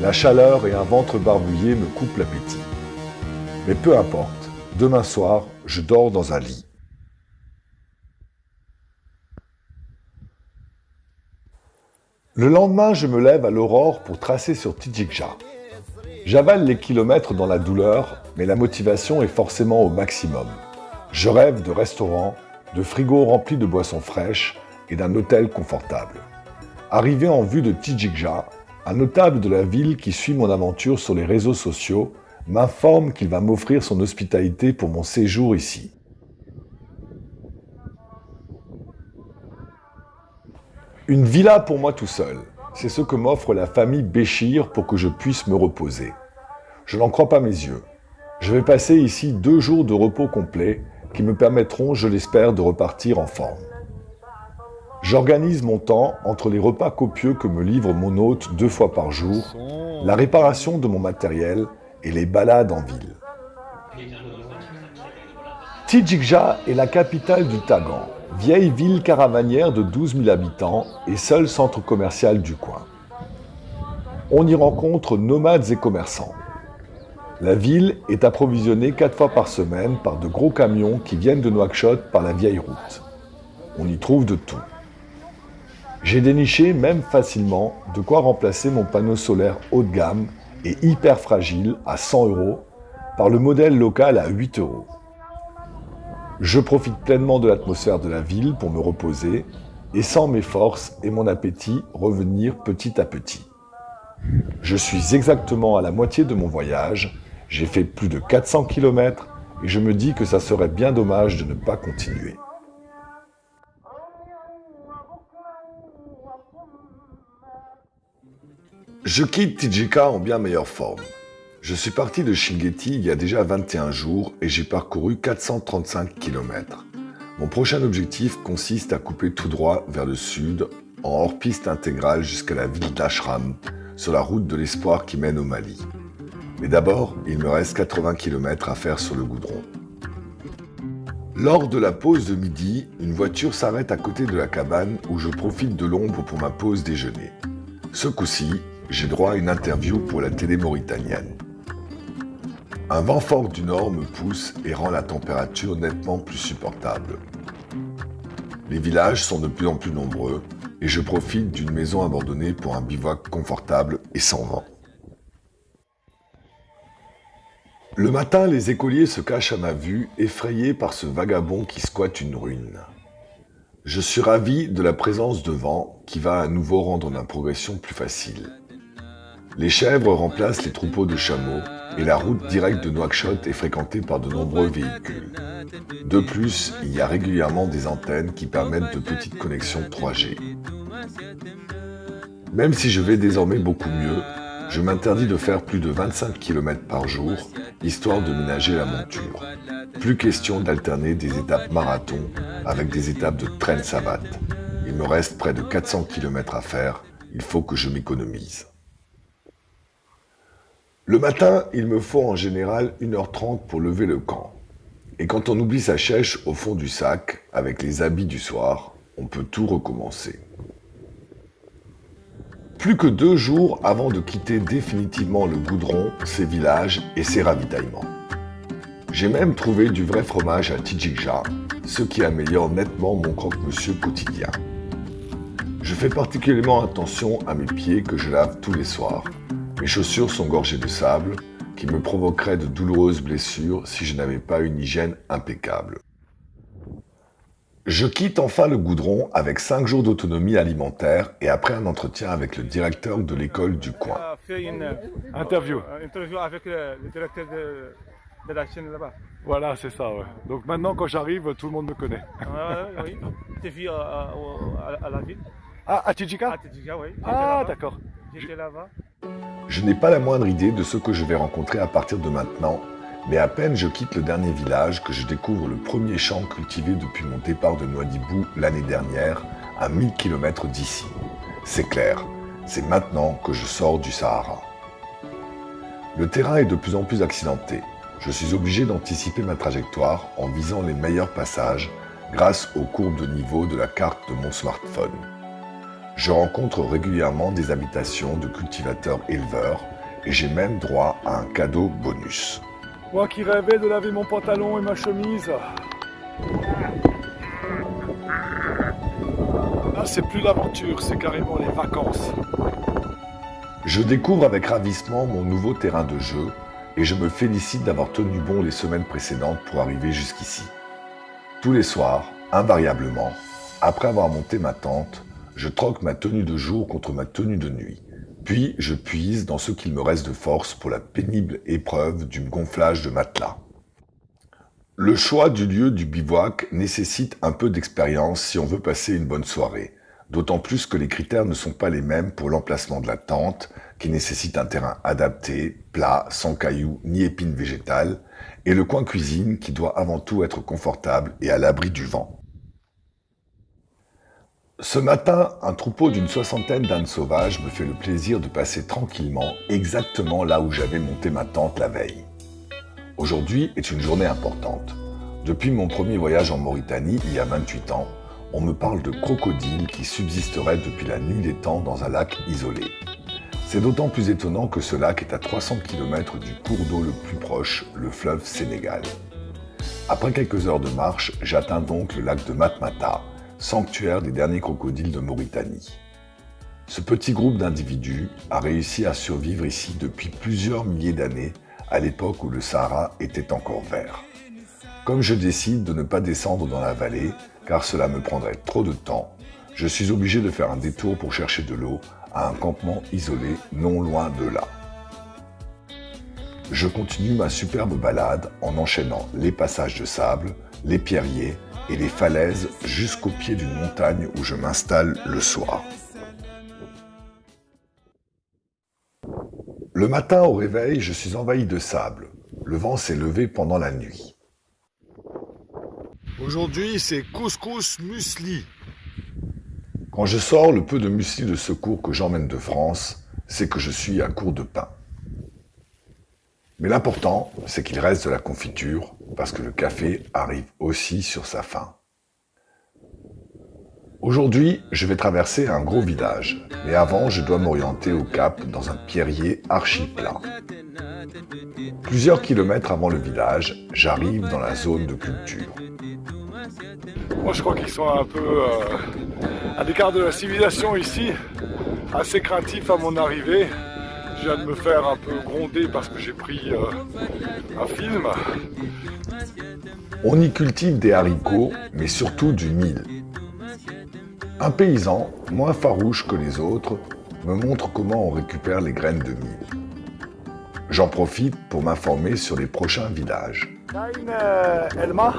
la chaleur et un ventre barbouillé me coupent l'appétit. Mais peu importe, demain soir, je dors dans un lit. Le lendemain, je me lève à l'aurore pour tracer sur Tijikja. J'avale les kilomètres dans la douleur, mais la motivation est forcément au maximum. Je rêve de restaurants, de frigos remplis de boissons fraîches et d'un hôtel confortable. Arrivé en vue de Tijikja, un notable de la ville qui suit mon aventure sur les réseaux sociaux m'informe qu'il va m'offrir son hospitalité pour mon séjour ici. Une villa pour moi tout seul, c'est ce que m'offre la famille Béchir pour que je puisse me reposer. Je n'en crois pas mes yeux. Je vais passer ici 2 jours de repos complet qui me permettront, je l'espère, de repartir en forme. J'organise mon temps entre les repas copieux que me livre mon hôte 2 fois par jour, la réparation de mon matériel et les balades en ville. Tijikja est la capitale du Tagan, vieille ville caravanière de 12 000 habitants et seul centre commercial du coin. On y rencontre nomades et commerçants. La ville est approvisionnée 4 fois par semaine par de gros camions qui viennent de Nouakchott par la vieille route. On y trouve de tout. J'ai déniché, même facilement, de quoi remplacer mon panneau solaire haut de gamme et hyper fragile à 100 € par le modèle local à 8 €. Je profite pleinement de l'atmosphère de la ville pour me reposer et sens mes forces et mon appétit revenir petit à petit. Je suis exactement à la moitié de mon voyage, j'ai fait plus de 400 km et je me dis que ça serait bien dommage de ne pas continuer. Je quitte Tijika en bien meilleure forme. Je suis parti de Chinguetti il y a déjà 21 jours et j'ai parcouru 435 km. Mon prochain objectif consiste à couper tout droit vers le sud, en hors-piste intégrale jusqu'à la ville d'Ashram, sur la route de l'espoir qui mène au Mali. Mais d'abord, il me reste 80 km à faire sur le goudron. Lors de la pause de midi, une voiture s'arrête à côté de la cabane où je profite de l'ombre pour ma pause déjeuner. Ce coup-ci, j'ai droit à une interview pour la télé mauritanienne. Un vent fort du nord me pousse et rend la température nettement plus supportable. Les villages sont de plus en plus nombreux et je profite d'une maison abandonnée pour un bivouac confortable et sans vent. Le matin, les écoliers se cachent à ma vue, effrayés par ce vagabond qui squatte une ruine. Je suis ravi de la présence de vent qui va à nouveau rendre ma progression plus facile. Les chèvres remplacent les troupeaux de chameaux et la route directe de Nouakchott est fréquentée par de nombreux véhicules. De plus, il y a régulièrement des antennes qui permettent de petites connexions 3G. Même si je vais désormais beaucoup mieux, je m'interdis de faire plus de 25 km par jour, histoire de ménager la monture. Plus question d'alterner des étapes marathon avec des étapes de traîne savate. Il me reste près de 400 km à faire, il faut que je m'économise. Le matin, il me faut en général 1h30 pour lever le camp. Et quand on oublie sa chèche au fond du sac, avec les habits du soir, on peut tout recommencer. Plus que 2 jours avant de quitter définitivement le goudron, ses villages et ses ravitaillements. J'ai même trouvé du vrai fromage à Tijikja, ce qui améliore nettement mon croque-monsieur quotidien. Je fais particulièrement attention à mes pieds que je lave tous les soirs. Mes chaussures sont gorgées de sable, qui me provoqueraient de douloureuses blessures si je n'avais pas une hygiène impeccable. Je quitte enfin le goudron avec 5 jours d'autonomie alimentaire et après un entretien avec le directeur de l'école du coin. On a fait une interview avec le directeur de la chaîne là-bas. Voilà, c'est ça, ouais. Donc maintenant, quand j'arrive, tout le monde me connaît. Oui, t'es vu à la ville. Ah, à Tijika? À Tijika, oui. Ah, d'accord. J'étais là-bas. Je n'ai pas la moindre idée de ce que je vais rencontrer à partir de maintenant, mais à peine je quitte le dernier village que je découvre le premier champ cultivé depuis mon départ de Nouadhibou l'année dernière, à 1000 km d'ici. C'est clair, c'est maintenant que je sors du Sahara. Le terrain est de plus en plus accidenté. Je suis obligé d'anticiper ma trajectoire en visant les meilleurs passages grâce aux courbes de niveau de la carte de mon smartphone. Je rencontre régulièrement des habitations de cultivateurs éleveurs et j'ai même droit à un cadeau bonus. Moi qui rêvais de laver mon pantalon et ma chemise. Là, c'est plus l'aventure, c'est carrément les vacances. Je découvre avec ravissement mon nouveau terrain de jeu et je me félicite d'avoir tenu bon les semaines précédentes pour arriver jusqu'ici. Tous les soirs, invariablement, après avoir monté ma tente, je troque ma tenue de jour contre ma tenue de nuit. Puis, je puise dans ce qu'il me reste de force pour la pénible épreuve du gonflage de matelas. Le choix du lieu du bivouac nécessite un peu d'expérience si on veut passer une bonne soirée. D'autant plus que les critères ne sont pas les mêmes pour l'emplacement de la tente, qui nécessite un terrain adapté, plat, sans cailloux ni épines végétales, et le coin cuisine qui doit avant tout être confortable et à l'abri du vent. Ce matin, un troupeau d'une 60aine d'ânes sauvages me fait le plaisir de passer tranquillement exactement là où j'avais monté ma tente la veille. Aujourd'hui est une journée importante. Depuis mon premier voyage en Mauritanie, il y a 28 ans, on me parle de crocodiles qui subsisteraient depuis la nuit des temps dans un lac isolé. C'est d'autant plus étonnant que ce lac est à 300 km du cours d'eau le plus proche, le fleuve Sénégal. Après quelques heures de marche, j'atteins donc le lac de Matmata, sanctuaire des derniers crocodiles de Mauritanie. Ce petit groupe d'individus a réussi à survivre ici depuis plusieurs milliers d'années, à l'époque où le Sahara était encore vert. Comme je décide de ne pas descendre dans la vallée, car cela me prendrait trop de temps, je suis obligé de faire un détour pour chercher de l'eau à un campement isolé non loin de là. Je continue ma superbe balade en enchaînant les passages de sable, les pierriers et les falaises jusqu'au pied d'une montagne où je m'installe le soir. Le matin au réveil, je suis envahi de sable. Le vent s'est levé pendant la nuit. Aujourd'hui, c'est couscous muesli. Quand je sors le peu de muesli de secours que j'emmène de France, c'est que je suis à court de pain. Mais l'important, c'est qu'il reste de la confiture, parce que le café arrive aussi sur sa fin. Aujourd'hui, je vais traverser un gros village, mais avant, je dois m'orienter au cap dans un pierrier archi-plat. Plusieurs kilomètres avant le village, j'arrive dans la zone de culture. Moi, je crois qu'ils sont un peu à l'écart de la civilisation ici, assez craintif à mon arrivée. Je viens de me faire un peu gronder parce que j'ai pris un film. On y cultive des haricots, mais surtout du mil. Un paysan, moins farouche que les autres, me montre comment on récupère les graines de mil. J'en profite pour m'informer sur les prochains villages. Elma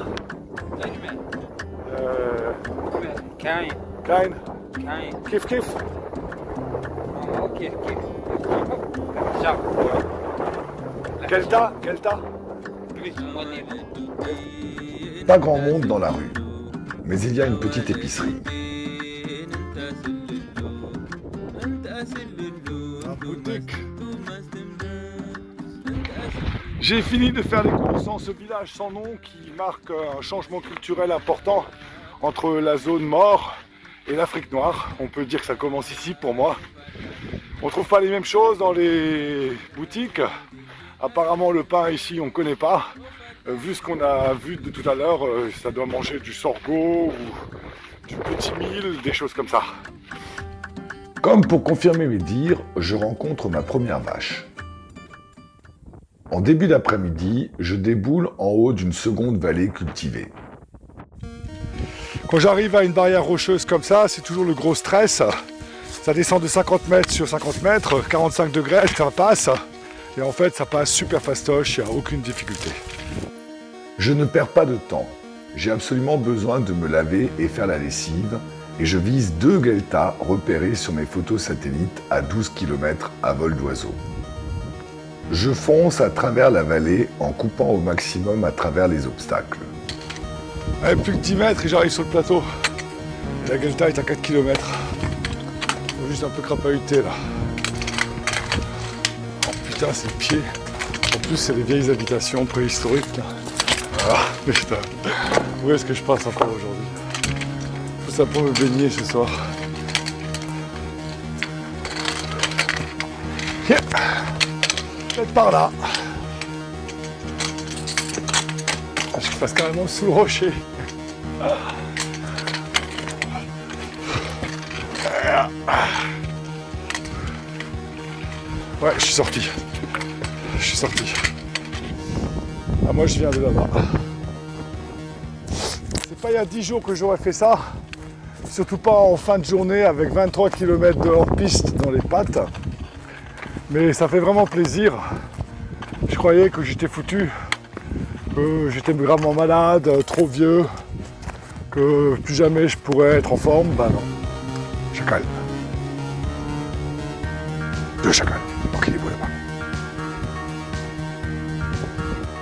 كاين Kain كاين Kif Kif كيف شاف Kelta Pas grand monde dans la rue, mais il y a une petite épicerie. La boutique. J'ai fini de faire les courses dans ce village sans nom qui marque un changement culturel important entre la zone Maure et l'Afrique noire. On peut dire que ça commence ici pour moi. On trouve pas les mêmes choses dans les boutiques. Apparemment le pain ici on ne connaît pas. Vu ce qu'on a vu de tout à l'heure, ça doit manger du sorgho ou du petit mil, des choses comme ça. Comme pour confirmer mes dires, je rencontre ma première vache. En début d'après-midi, je déboule en haut d'une seconde vallée cultivée. Quand j'arrive à une barrière rocheuse comme ça, c'est toujours le gros stress. Ça descend de 50 mètres sur 50 mètres, 45 degrés, ça passe. Et en fait, ça passe super fastoche, il n'y a aucune difficulté. Je ne perds pas de temps. J'ai absolument besoin de me laver et faire la lessive, et je vise 2 gueltas repérés sur mes photos satellites à 12 km à vol d'oiseau. Je fonce à travers la vallée en coupant au maximum à travers les obstacles. Allez, plus que 10 mètres et j'arrive sur le plateau. Et la Guelta est à 4 km. Faut juste un peu crapahuter là. Oh putain, c'est le pied. En plus, c'est les vieilles habitations préhistoriques là. Ah putain, où est-ce que je passe encore aujourd'hui? Tout ça pour me baigner ce soir. Yeah. Peut-être par là. Je passe carrément sous le rocher. Ouais, je suis sorti. Ah, moi, je viens de là-bas. C'est pas il y a 10 jours que j'aurais fait ça. Surtout pas en fin de journée avec 23 km de hors-piste dans les pattes. Mais ça fait vraiment plaisir. Je croyais que j'étais foutu. Que j'étais gravement malade, trop vieux, que plus jamais je pourrais être en forme. Bah non. Chacal. 2 chacals. Donc il est beau là-bas.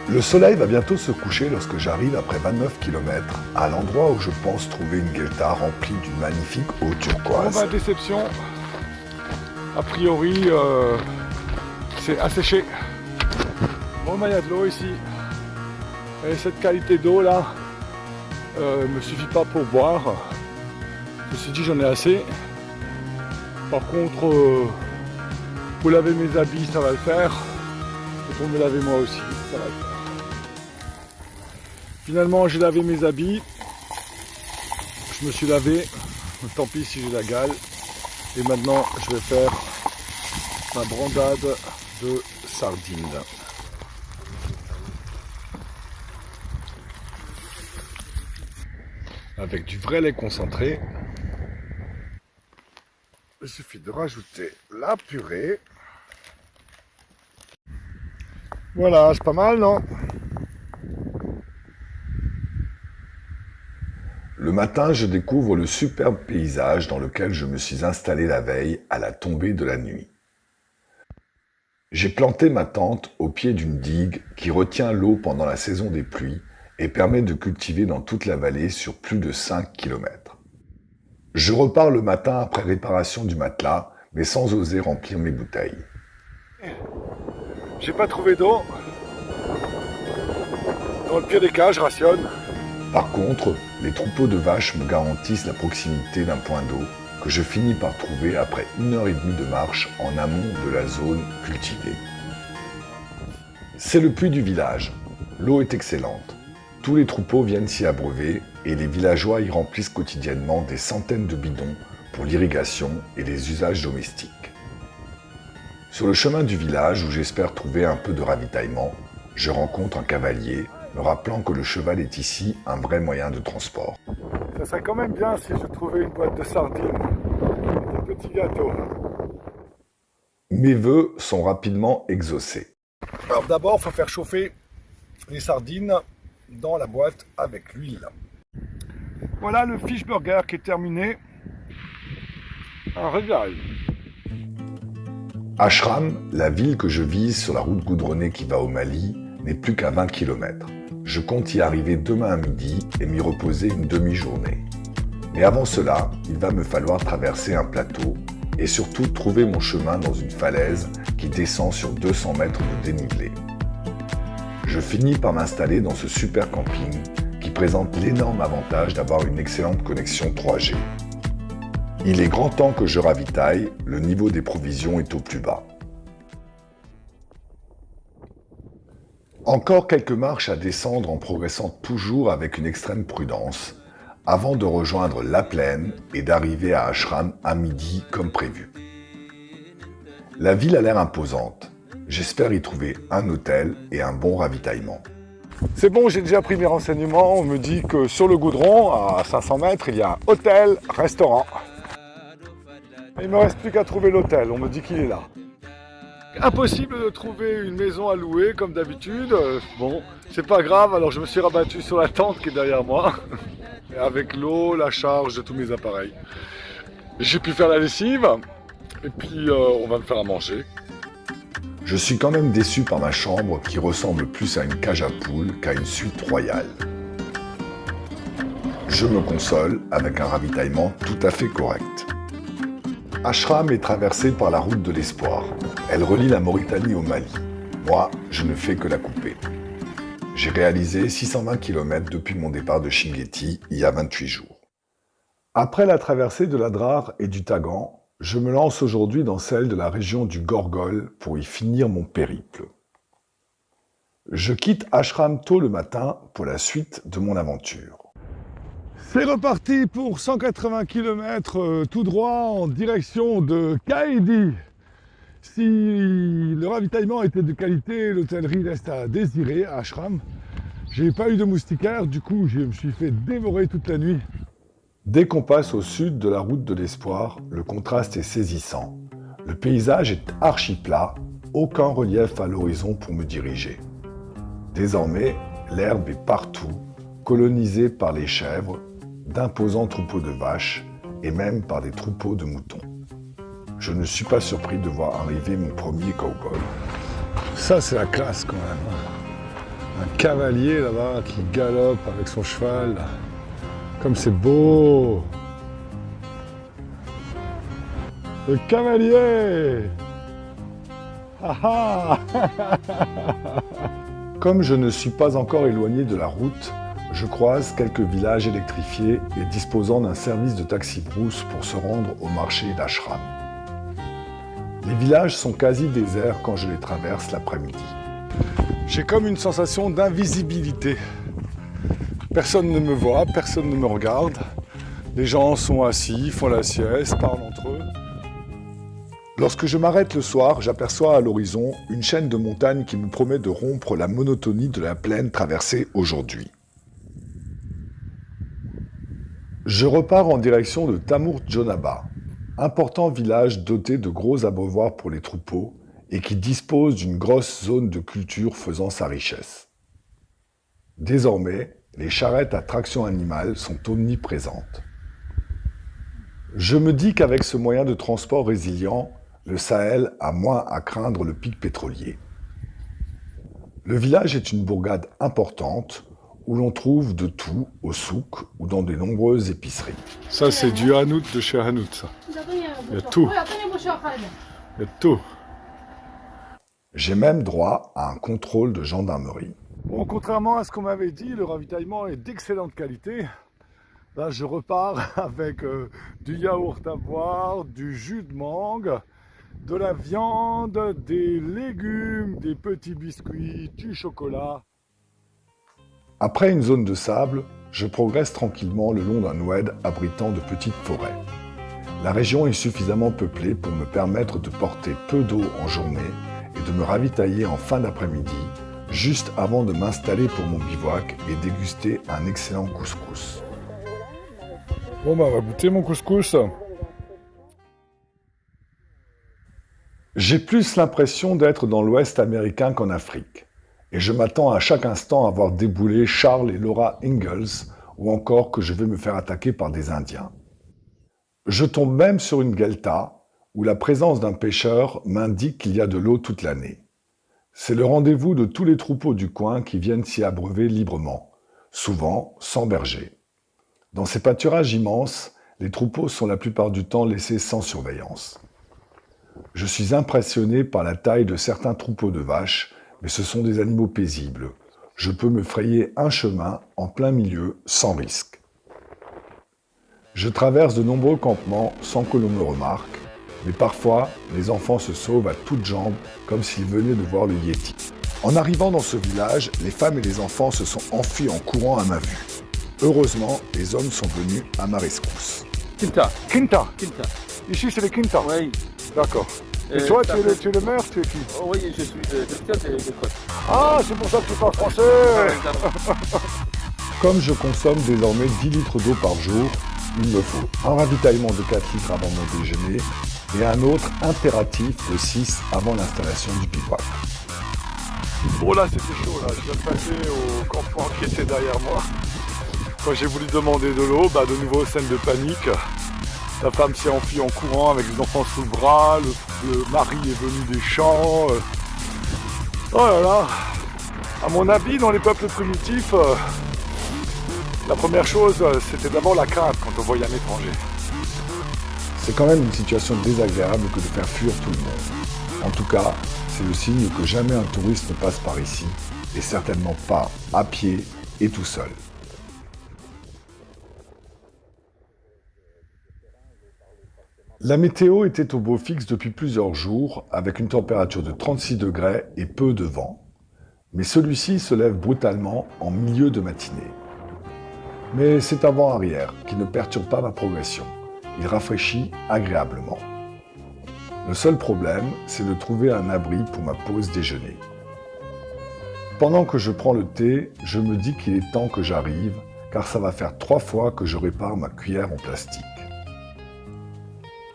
Le soleil va bientôt se coucher lorsque j'arrive après 29 km à l'endroit où je pense trouver une guelta remplie d'une magnifique eau turquoise. Bon bah déception. A priori, c'est asséché. Bon bah il y a de l'eau ici. Et cette qualité d'eau là me suffit pas pour boire. Ceci dit, j'en ai assez. Par contre, Pour laver mes habits, ça va le faire. Et pour me laver moi aussi, ça va le faire. Finalement, j'ai lavé mes habits. Je me suis lavé. Tant pis si j'ai la gale. Et maintenant, je vais faire ma brandade de sardines. Avec du vrai lait concentré. Il suffit de rajouter la purée. Voilà, c'est pas mal, non? Le matin, je découvre le superbe paysage dans lequel je me suis installé la veille à la tombée de la nuit. J'ai planté ma tente au pied d'une digue qui retient l'eau pendant la saison des pluies et permet de cultiver dans toute la vallée sur plus de 5 km. Je repars le matin après réparation du matelas, mais sans oser remplir mes bouteilles. J'ai pas trouvé d'eau. Dans le pire des cas, je rationne. Par contre, les troupeaux de vaches me garantissent la proximité d'un point d'eau que je finis par trouver après 1h30 de marche en amont de la zone cultivée. C'est le puits du village. L'eau est excellente. Tous les troupeaux viennent s'y abreuver et les villageois y remplissent quotidiennement des centaines de bidons pour l'irrigation et les usages domestiques. Sur le chemin du village où j'espère trouver un peu de ravitaillement, je rencontre un cavalier me rappelant que le cheval est ici un vrai moyen de transport. Ça serait quand même bien si je trouvais une boîte de sardines et des petits gâteaux. Mes vœux sont rapidement exaucés. Alors d'abord, il faut faire chauffer les sardines dans la boîte avec l'huile. Voilà le fish burger qui est terminé. Un régal. Ashram, la ville que je vise sur la route goudronnée qui va au Mali, n'est plus qu'à 20 km. Je compte y arriver demain à midi et m'y reposer une demi-journée. Mais avant cela, il va me falloir traverser un plateau et surtout trouver mon chemin dans une falaise qui descend sur 200 mètres de dénivelé. Je finis par m'installer dans ce super camping qui présente l'énorme avantage d'avoir une excellente connexion 3G. Il est grand temps que je ravitaille, le niveau des provisions est au plus bas. Encore quelques marches à descendre en progressant toujours avec une extrême prudence, avant de rejoindre la plaine et d'arriver à Ashram à midi comme prévu. La ville a l'air imposante. J'espère y trouver un hôtel et un bon ravitaillement. C'est bon, j'ai déjà pris mes renseignements. On me dit que sur le goudron, à 500 mètres, il y a un hôtel, restaurant. Il me reste plus qu'à trouver l'hôtel. On me dit qu'il est là. Impossible de trouver une maison à louer comme d'habitude. Bon, c'est pas grave, alors je me suis rabattu sur la tente qui est derrière moi. Et avec l'eau, la charge de tous mes appareils. J'ai pu faire la lessive. Et puis on va me faire à manger. Je suis quand même déçu par ma chambre qui ressemble plus à une cage à poules qu'à une suite royale. Je me console avec un ravitaillement tout à fait correct. Ashram est traversée par la route de l'espoir. Elle relie la Mauritanie au Mali. Moi, je ne fais que la couper. J'ai réalisé 620 km depuis mon départ de Chinguetti il y a 28 jours. Après la traversée de l'Adrar et du Tagan, je me lance aujourd'hui dans celle de la région du Gorgol pour y finir mon périple. Je quitte Ashram tôt le matin pour la suite de mon aventure. C'est reparti pour 180 km tout droit en direction de Kaidi. Si le ravitaillement était de qualité, l'hôtellerie reste à désirer à Ashram. J'ai pas eu de moustiquaire, du coup je me suis fait dévorer toute la nuit. Dès qu'on passe au sud de la route de l'espoir, le contraste est saisissant. Le paysage est archi plat, aucun relief à l'horizon pour me diriger. Désormais, l'herbe est partout, colonisée par les chèvres, d'imposants troupeaux de vaches et même par des troupeaux de moutons. Je ne suis pas surpris de voir arriver mon premier cow-boy. Ça c'est la classe quand même. Un cavalier là-bas qui galope avec son cheval. Comme c'est beau! Le cavalier! Ah ah. Comme je ne suis pas encore éloigné de la route, je croise quelques villages électrifiés et disposant d'un service de taxi-brousse pour se rendre au marché d'Ashram. Les villages sont quasi déserts quand je les traverse l'après-midi. J'ai comme une sensation d'invisibilité. Personne ne me voit, personne ne me regarde. Les gens sont assis, font la sieste, parlent entre eux. Lorsque je m'arrête le soir, j'aperçois à l'horizon une chaîne de montagnes qui me promet de rompre la monotonie de la plaine traversée aujourd'hui. Je repars en direction de Tamour Djonaba, important village doté de gros abreuvoirs pour les troupeaux et qui dispose d'une grosse zone de culture faisant sa richesse. Désormais, les charrettes à traction animale sont omniprésentes. Je me dis qu'avec ce moyen de transport résilient, le Sahel a moins à craindre le pic pétrolier. Le village est une bourgade importante où l'on trouve de tout au souk ou dans de nombreuses épiceries. Ça, c'est du hanout de chez Hanout, ça. Il y a tout. Il y a tout. J'ai même droit à un contrôle de gendarmerie. Bon, contrairement à ce qu'on m'avait dit, le ravitaillement est d'excellente qualité. Là, je repars avec du yaourt à boire, du jus de mangue, de la viande, des légumes, des petits biscuits, du chocolat. Après une zone de sable, je progresse tranquillement le long d'un oued abritant de petites forêts. La région est suffisamment peuplée pour me permettre de porter peu d'eau en journée et de me ravitailler en fin d'après-midi, juste avant de m'installer pour mon bivouac et déguster un excellent couscous. Bon bah on va goûter mon couscous. J'ai plus l'impression d'être dans l'Ouest américain qu'en Afrique. Et je m'attends à chaque instant à voir débouler Charles et Laura Ingalls, ou encore que je vais me faire attaquer par des Indiens. Je tombe même sur une guelta, où la présence d'un pêcheur m'indique qu'il y a de l'eau toute l'année. C'est le rendez-vous de tous les troupeaux du coin qui viennent s'y abreuver librement, souvent sans berger. Dans ces pâturages immenses, les troupeaux sont la plupart du temps laissés sans surveillance. Je suis impressionné par la taille de certains troupeaux de vaches, mais ce sont des animaux paisibles. Je peux me frayer un chemin en plein milieu sans risque. Je traverse de nombreux campements sans que l'on me remarque, mais parfois, les enfants se sauvent à toutes jambes comme s'ils venaient de voir le Yéti. En arrivant dans ce village, les femmes et les enfants se sont enfuis en courant à ma vue. Heureusement, les hommes sont venus à ma rescousse. Quinta. Quinta. Quinta. Ici, c'est les Quinta. Oui. D'accord. Et toi, tu es le maire, tu es qui? Oh, oui, je suis de Côte et de Côte. Ah, c'est pour ça que tu parles français. Comme je consomme désormais 10 litres d'eau par jour, il me faut un ravitaillement de 4 litres avant mon déjeuner et un autre impératif de 6 avant l'installation du bivouac. Bon là c'était chaud, là. Je viens de passer au campement qui était derrière moi. Quand j'ai voulu demander de l'eau, de nouveau scène de panique. La femme s'est enfuie en courant avec les enfants sous le bras, le mari est venu des champs. Oh là là. À mon avis, dans les peuples primitifs, la première chose, c'était d'abord la crainte quand on voyait un étranger. C'est quand même une situation désagréable que de faire fuir tout le monde. En tout cas, c'est le signe que jamais un touriste ne passe par ici, et certainement pas à pied et tout seul. La météo était au beau fixe depuis plusieurs jours, avec une température de 36 degrés et peu de vent. Mais celui-ci se lève brutalement en milieu de matinée. Mais c'est un vent arrière qui ne perturbe pas ma progression. Il rafraîchit agréablement. Le seul problème, c'est de trouver un abri pour ma pause déjeuner. Pendant que je prends le thé, je me dis qu'il est temps que j'arrive, car ça va faire 3 fois que je répare ma cuillère en plastique.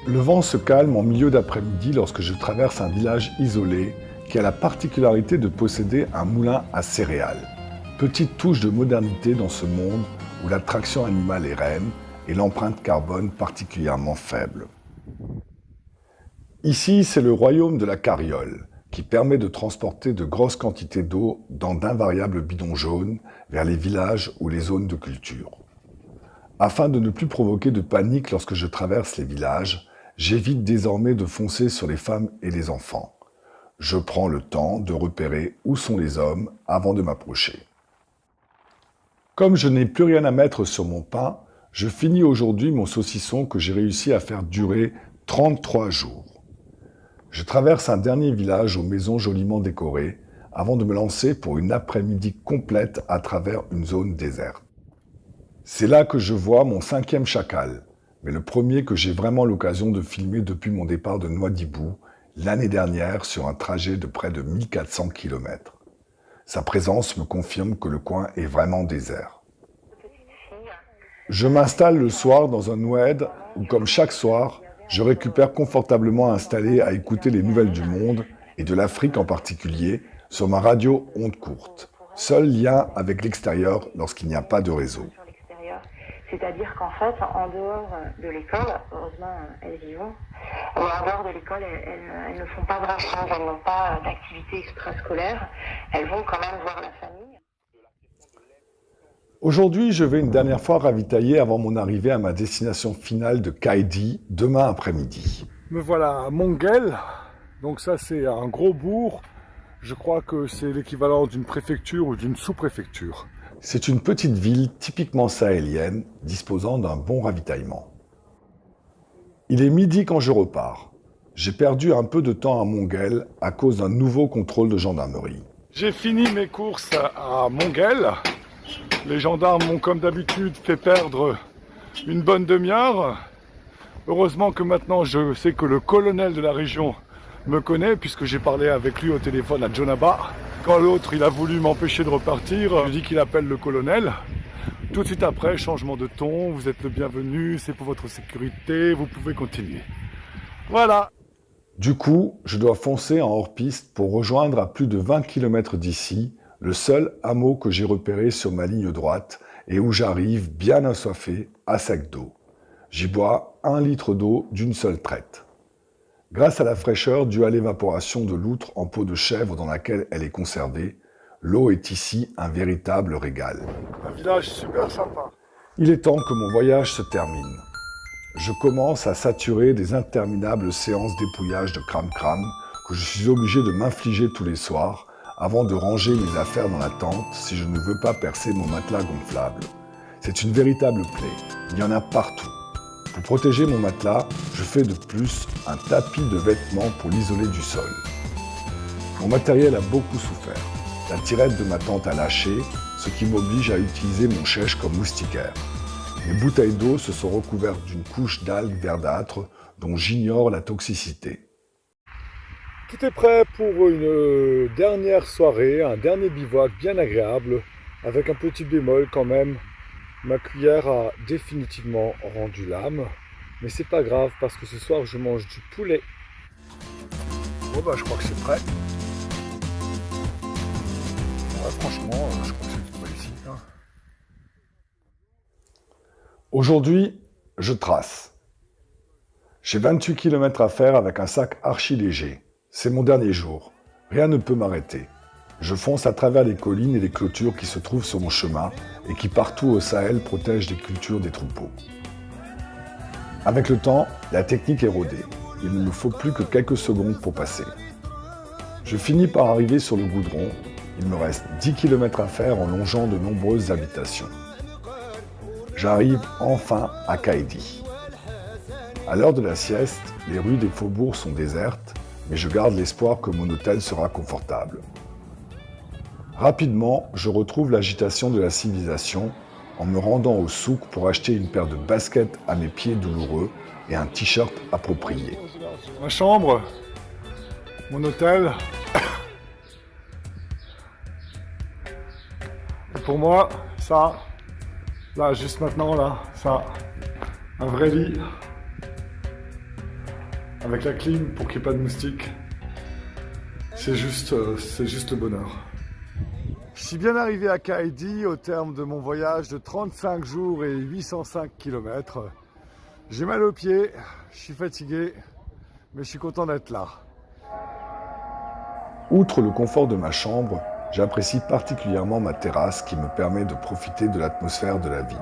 Le vent se calme en milieu d'après-midi lorsque je traverse un village isolé qui a la particularité de posséder un moulin à céréales. Petite touche de modernité dans ce monde où la traction animale est reine et l'empreinte carbone particulièrement faible. Ici, c'est le royaume de la carriole, qui permet de transporter de grosses quantités d'eau dans d'invariables bidons jaunes vers les villages ou les zones de culture. Afin de ne plus provoquer de panique lorsque je traverse les villages, j'évite désormais de foncer sur les femmes et les enfants. Je prends le temps de repérer où sont les hommes avant de m'approcher. Comme je n'ai plus rien à mettre sur mon pain, je finis aujourd'hui mon saucisson que j'ai réussi à faire durer 33 jours. Je traverse un dernier village aux maisons joliment décorées avant de me lancer pour une après-midi complète à travers une zone déserte. C'est là que je vois mon 5e chacal, mais le premier que j'ai vraiment l'occasion de filmer depuis mon départ de Nouadhibou l'année dernière sur un trajet de près de 1400 km. Sa présence me confirme que le coin est vraiment désert. Je m'installe le soir dans un oued où, comme chaque soir, je récupère confortablement installé à écouter les nouvelles du monde et de l'Afrique en particulier sur ma radio onde courte. Seul lien avec l'extérieur lorsqu'il n'y a pas de réseau. C'est-à-dire qu'en fait, en dehors de l'école, heureusement elles y vont, mais en dehors de l'école, elles ne font pas grand-chose, elles n'ont pas d'activité extrascolaire, elles vont quand même voir la famille. Aujourd'hui, je vais une dernière fois ravitailler avant mon arrivée à ma destination finale de Kaidi demain après-midi. Me voilà à Monguel, donc ça c'est un gros bourg, je crois que c'est l'équivalent d'une préfecture ou d'une sous-préfecture. C'est une petite ville typiquement sahélienne, disposant d'un bon ravitaillement. Il est midi quand je repars. J'ai perdu un peu de temps à Monguel à cause d'un nouveau contrôle de gendarmerie. J'ai fini mes courses à Monguel. Les gendarmes m'ont comme d'habitude fait perdre une bonne demi-heure. Heureusement que maintenant je sais que le colonel de la région me connaît puisque j'ai parlé avec lui au téléphone à Djonaba. Quand l'autre il a voulu m'empêcher de repartir, je dis qu'il appelle le colonel. Tout de suite après, changement de ton, vous êtes le bienvenu, c'est pour votre sécurité, vous pouvez continuer. Voilà. Du coup, je dois foncer en hors-piste pour rejoindre à plus de 20 km d'ici le seul hameau que j'ai repéré sur ma ligne droite et où j'arrive bien assoiffé, à sec d'eau. J'y bois 1 litre d'eau d'une seule traite. Grâce à la fraîcheur due à l'évaporation de l'outre en peau de chèvre dans laquelle elle est conservée, l'eau est ici un véritable régal. Un village super sympa. Il est temps que mon voyage se termine. Je commence à saturer des interminables séances d'épouillage de cram-cram que je suis obligé de m'infliger tous les soirs avant de ranger mes affaires dans la tente si je ne veux pas percer mon matelas gonflable. C'est une véritable plaie. Il y en a partout. Pour protéger mon matelas, je fais de plus un tapis de vêtements pour l'isoler du sol. Mon matériel a beaucoup souffert. La tirette de ma tente a lâché, ce qui m'oblige à utiliser mon chèche comme moustiquaire. Mes bouteilles d'eau se sont recouvertes d'une couche d'algues verdâtres dont j'ignore la toxicité. Tout est prêt pour une dernière soirée, un dernier bivouac bien agréable, avec un petit bémol quand même. Ma cuillère a définitivement rendu l'âme, mais c'est pas grave parce que ce soir je mange du poulet. Bon bah je crois que c'est prêt. Ouais, franchement, je crois que c'est tout ici. Hein. Aujourd'hui, je trace. J'ai 28 km à faire avec un sac archi léger. C'est mon dernier jour. Rien ne peut m'arrêter. Je fonce à travers les collines et les clôtures qui se trouvent sur mon chemin et qui partout au Sahel protègent les cultures des troupeaux. Avec le temps, la technique est rodée. Il ne me faut plus que quelques secondes pour passer. Je finis par arriver sur le goudron. Il me reste 10 km à faire en longeant de nombreuses habitations. J'arrive enfin à Kaidi. À l'heure de la sieste, les rues des faubourgs sont désertes, mais je garde l'espoir que mon hôtel sera confortable. Rapidement, je retrouve l'agitation de la civilisation en me rendant au souk pour acheter une paire de baskets à mes pieds douloureux et un t-shirt approprié. Ma chambre, mon hôtel. Et pour moi, ça, là, juste maintenant, là, ça, un vrai lit. Avec la clim pour qu'il n'y ait pas de moustiques. C'est juste le bonheur. Je suis bien arrivé à Kaidi au terme de mon voyage de 35 jours et 805 km. J'ai mal aux pieds, je suis fatigué, mais je suis content d'être là. Outre le confort de ma chambre, j'apprécie particulièrement ma terrasse qui me permet de profiter de l'atmosphère de la ville.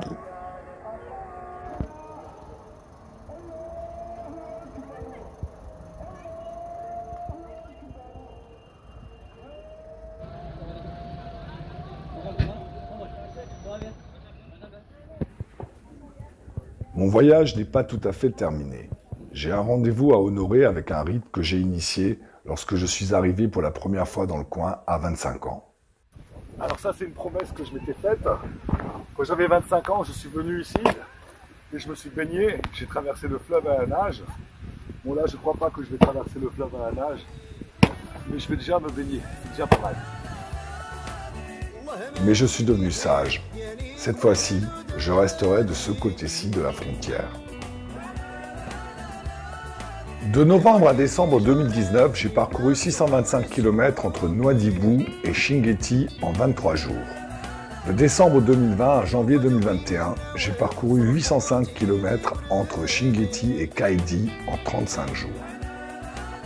Mon voyage n'est pas tout à fait terminé. j'ai un rendez-vous à honorer avec un rite que j'ai initié lorsque je suis arrivé pour la première fois dans le coin à 25 ans. Alors ça, c'est une promesse que je m'étais faite. Quand j'avais 25 ans, je suis venu ici et je me suis baigné. J'ai traversé le fleuve à la nage. Bon là, je ne crois pas que je vais traverser le fleuve à la nage, mais je vais déjà me baigner. C'est déjà pas mal. Mais je suis devenu sage. Cette fois-ci, je resterai de ce côté-ci de la frontière. De novembre à décembre 2019, j'ai parcouru 625 km entre Nouadhibou et Chinguetti en 23 jours. De décembre 2020 à janvier 2021, j'ai parcouru 805 km entre Chinguetti et Kaidi en 35 jours.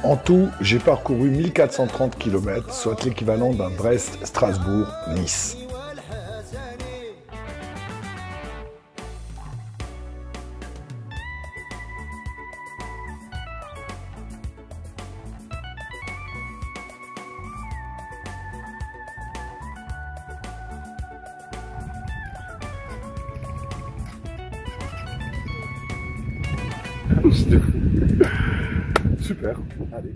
En tout, j'ai parcouru 1430 km, soit l'équivalent d'un Brest-Strasbourg-Nice. Super, allez.